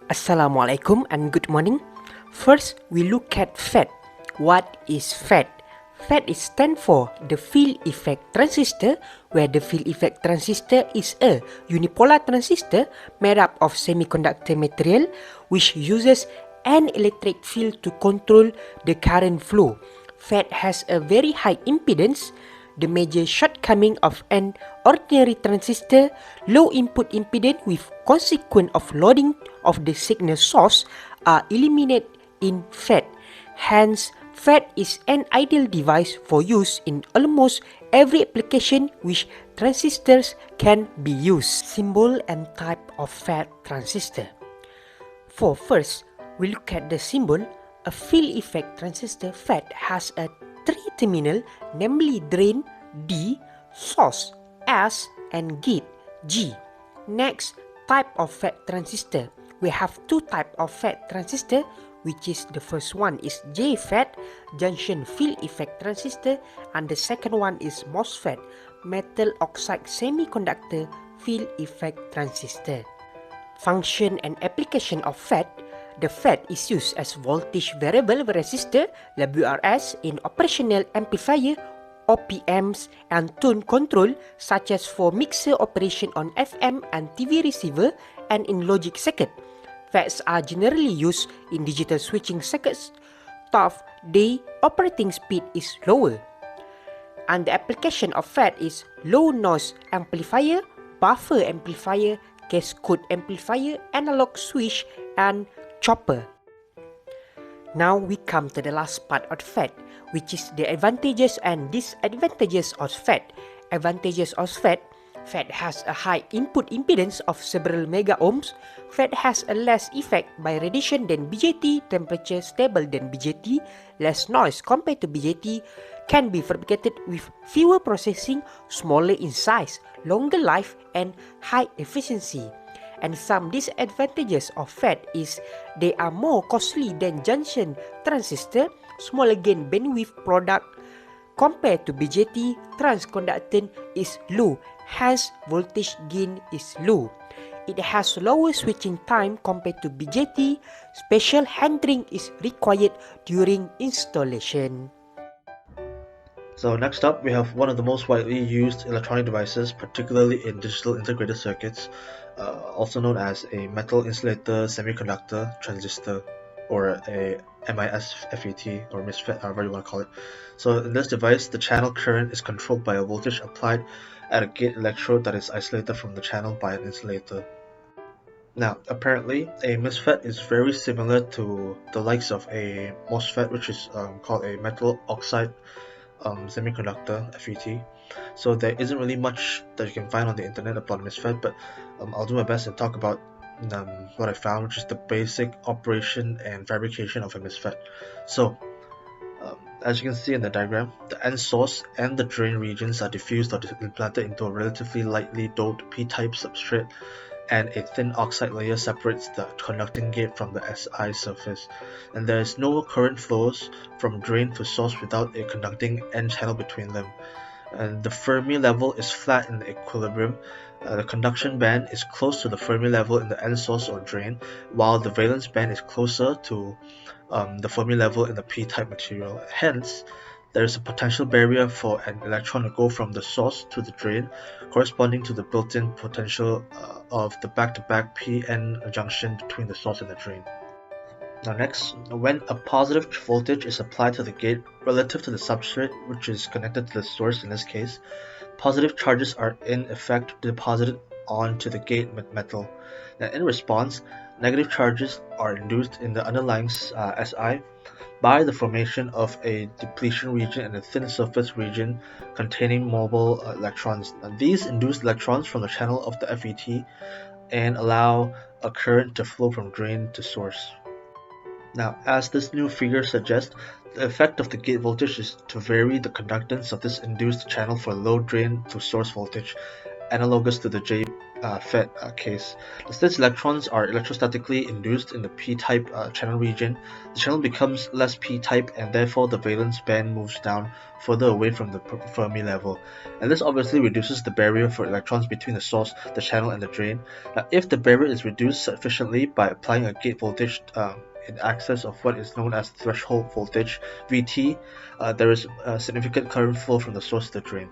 Assalamualaikum and good morning. First, we look at FET. What is FET? FET is stand for the field effect transistor, where the field effect transistor is a unipolar transistor made up of semiconductor material which uses an electric field to control the current flow. FET has a very high impedance. The major shortcoming of an ordinary transistor, low input impedance with consequent of loading of the signal source, are eliminated in FET. Hence, FET is an ideal device for use in almost every application which transistors can be used. Symbol and type of FET transistor. For first, we look at the symbol. A field effect transistor FET has a three-terminal, namely drain D, source S, and gate G. Next, type of FET transistor. We have two types of FET transistor, which is the first one is JFET, junction field effect transistor, and the second one is Mosfet, metal oxide semiconductor field effect transistor. Function and application of FET. The FET is used as voltage variable resistor (WRS) in operational amplifier, OPMs, and tone control, such as for mixer operation on FM and TV receiver and in logic circuit. FETs are generally used in digital switching circuits. Tough day operating speed is lower. And the application of FET is low noise amplifier, buffer amplifier, cascode amplifier, analog switch, and chopper. Now we come to the last part of FET, which is the advantages and disadvantages of FET. Advantages of FET. FET has a high input impedance of several mega ohms. FET has a less effect by radiation than BJT, temperature stable than BJT, less noise compared to BJT, can be fabricated with fewer processing, smaller in size, longer life, and high efficiency. And some disadvantages of FET is they are more costly than junction transistor, smaller gain bandwidth product. Compared to BJT, transconductance is low, hence voltage gain is low. It has lower switching time compared to BJT. Special handling is required during installation. So next up, we have one of the most widely used electronic devices, particularly in digital integrated circuits, also known as a metal insulator semiconductor transistor, or a MISFET or MISFET, however you want to call it. So in this device, the channel current is controlled by a voltage applied at a gate electrode that is isolated from the channel by an insulator. Now, apparently, a MISFET is very similar to the likes of a Mosfet, which is called a metal oxide semiconductor FET. So there isn't really much that you can find on the internet about MISFET, but I'll do my best and talk about what I found, which is the basic operation and fabrication of a MISFET. So as you can see in the diagram, the end source and the drain regions are diffused or implanted into a relatively lightly doped p-type substrate, and a thin oxide layer separates the conducting gate from the Si surface, and there is no current flows from drain to source without a conducting N channel between them. And the Fermi level is flat in the equilibrium. The conduction band is close to the Fermi level in the N source or drain, while the valence band is closer to the Fermi level in the p-type material. Hence, there is a potential barrier for an electron to go from the source to the drain, corresponding to the built-in potential of the back-to-back p-n junction between the source and the drain. Now next, when a positive voltage is applied to the gate relative to the substrate, which is connected to the source in this case, positive charges are in effect deposited onto the gate metal. Now in response, negative charges are induced in the underlying Si by the formation of a depletion region and a thin surface region containing mobile electrons. Now, these induce electrons from the channel of the FET and allow a current to flow from drain to source. Now, as this new figure suggests, the effect of the gate voltage is to vary the conductance of this induced channel for low drain to source voltage, analogous to the FET case. Since electrons are electrostatically induced in the p-type channel region, the channel becomes less p-type and therefore the valence band moves down further away from the Fermi level. And this obviously reduces the barrier for electrons between the source, the channel, and the drain. Now, if the barrier is reduced sufficiently by applying a gate voltage in excess of what is known as threshold voltage Vt, there is a significant current flow from the source to the drain.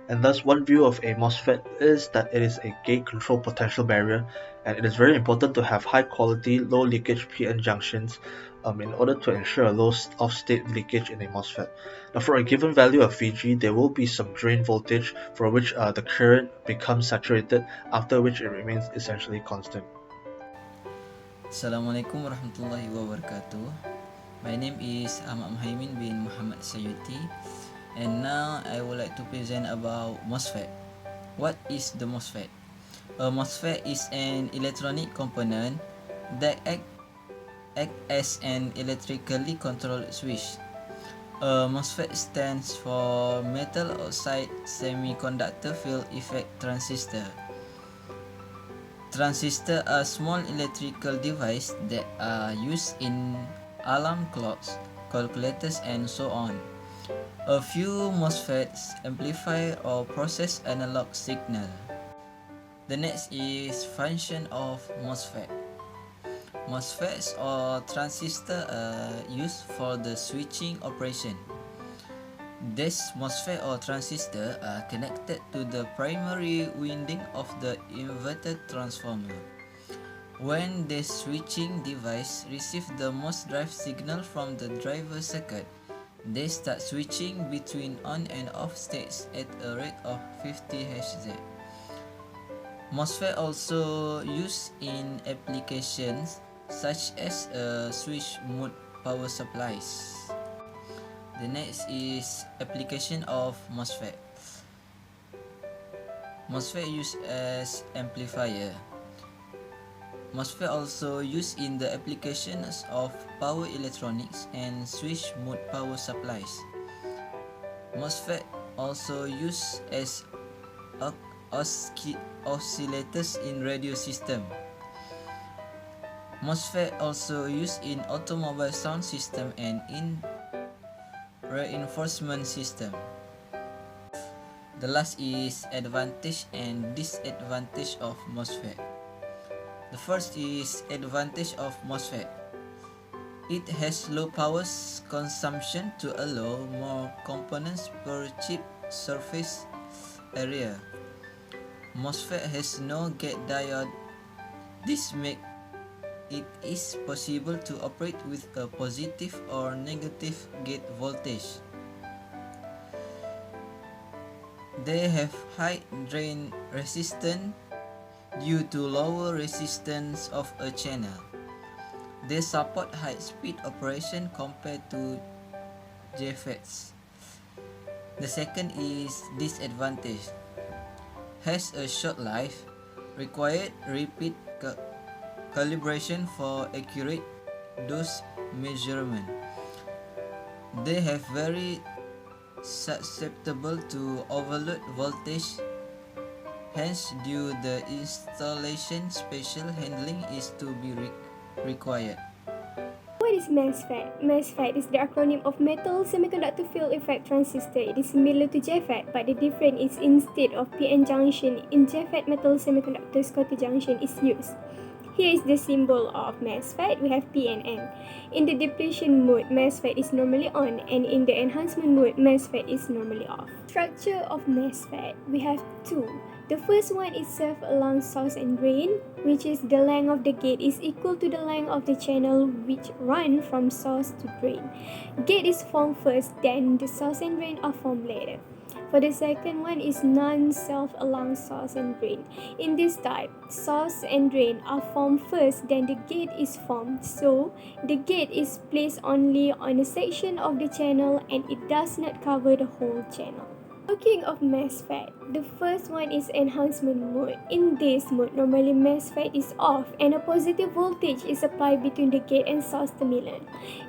And thus, one view of a MOSFET is that it is a gate control potential barrier, and it is very important to have high quality, low leakage PN junctions in order to ensure a low off-state leakage in a MOSFET. Now, for a given value of Vg, there will be some drain voltage for which the current becomes saturated, after which it remains essentially constant. Assalamualaikum warahmatullahi wabarakatuh. My name is Ahmad Muhaimin bin Muhammad Sayuti, and now I would like to present about MOSFET. What is the MOSFET? A MOSFET is an electronic component that act as an electrically controlled switch. A MOSFET stands for metal oxide semiconductor field effect transistor. Transistors are small electrical devices that are used in alarm clocks, calculators, and so on. A few MOSFETs amplify or process analog signal. The next is function of MOSFET. MOSFETs or transistors are used for the switching operation. These MOSFET or transistor are connected to the primary winding of the inverter transformer. When the switching device receives the MOS drive signal from the driver circuit, they start switching between on and off states at a rate of 50 Hz. MOSFET also used in applications such as switch mode power supplies. The next is application of MOSFET. MOSFET used as amplifier. MOSFET also used in the applications of power electronics and switch mode power supplies. MOSFET also used as oscillators in radio system. MOSFET also used in automobile sound system and in reinforcement system. The last is advantage and disadvantage of MOSFET. The first is advantage of MOSFET. It has low power consumption to allow more components per chip surface area. MOSFET has no gate diode. This makes it is possible to operate with a positive or negative gate voltage. They have high drain resistance due to lower resistance of a channel. They support high speed operation compared to FETs. The second is disadvantage. Has a short life, required repeat calibration for accurate dose measurement. They have very susceptible to overload voltage. Hence, due the installation special handling is to be required. What is MESFET? MESFET is the acronym of Metal Semiconductor Field Effect Transistor. It is similar to JFET, but the difference is instead of PN junction, in JFET metal semiconductor Schottky junction is used. Here is the symbol of MESFET. We have P and N. In the depletion mode, MESFET is normally on, and in the enhancement mode, MESFET is normally off. Structure of MESFET, we have two. The first one is served along source and drain, which is the length of the gate is equal to the length of the channel which run from source to drain. Gate is formed first, then the source and drain are formed later. For the second one is non-self along source and drain. In this type, source and drain are formed first, then the gate is formed. So, the gate is placed only on a section of the channel and it does not cover the whole channel. Talking of Mesfet, the first one is enhancement mode. In this mode, normally Mesfet is off and a positive voltage is applied between the gate and source terminal.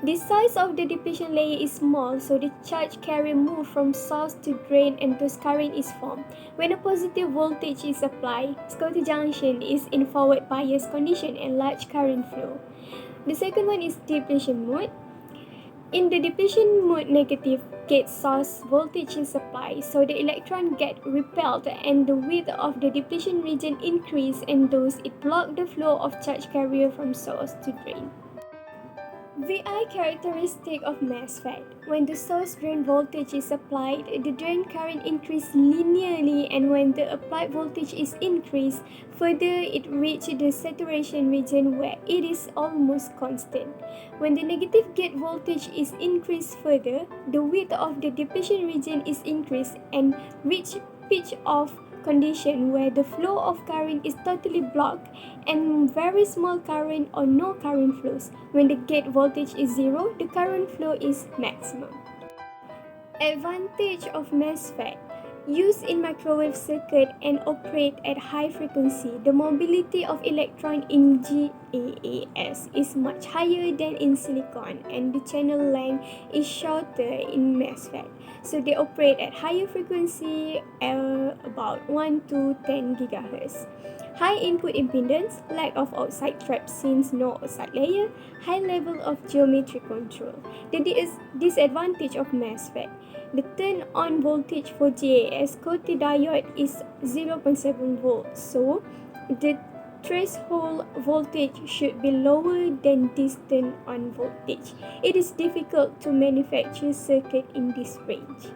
The size of the depletion layer is small, so the charge carrier moves from source to drain and thus current is formed. When a positive voltage is applied, Scotty junction is in forward bias condition and large current flow. The second one is depletion mode. In the depletion mode, negative gate source voltage is applied, so the electron get repelled and the width of the depletion region increase and thus it block the flow of charge carrier from source to drain. VI characteristic of Mesfet. When the source drain voltage is applied, the drain current increases linearly, and when the applied voltage is increased, further it reaches the saturation region where it is almost constant. When the negative gate voltage is increased further, the width of the depletion region is increased and reach pitch of condition where the flow of current is totally blocked and very small current or no current flows. When the gate voltage is zero, the current flow is maximum. Advantage of Mesfet. Used in microwave circuit and operate at high frequency, the mobility of electron in GaAs is much higher than in silicon and the channel length is shorter in Mesfet. So they operate at higher frequency, about 1 to 10 GHz. High input impedance, lack of outside trap since no outside layer, high level of geometry control. The disadvantage of Mesfet. The turn-on voltage for GaAs Schottky diode is 0.7 volts, so the threshold voltage should be lower than this turn-on voltage. It is difficult to manufacture circuit in this range.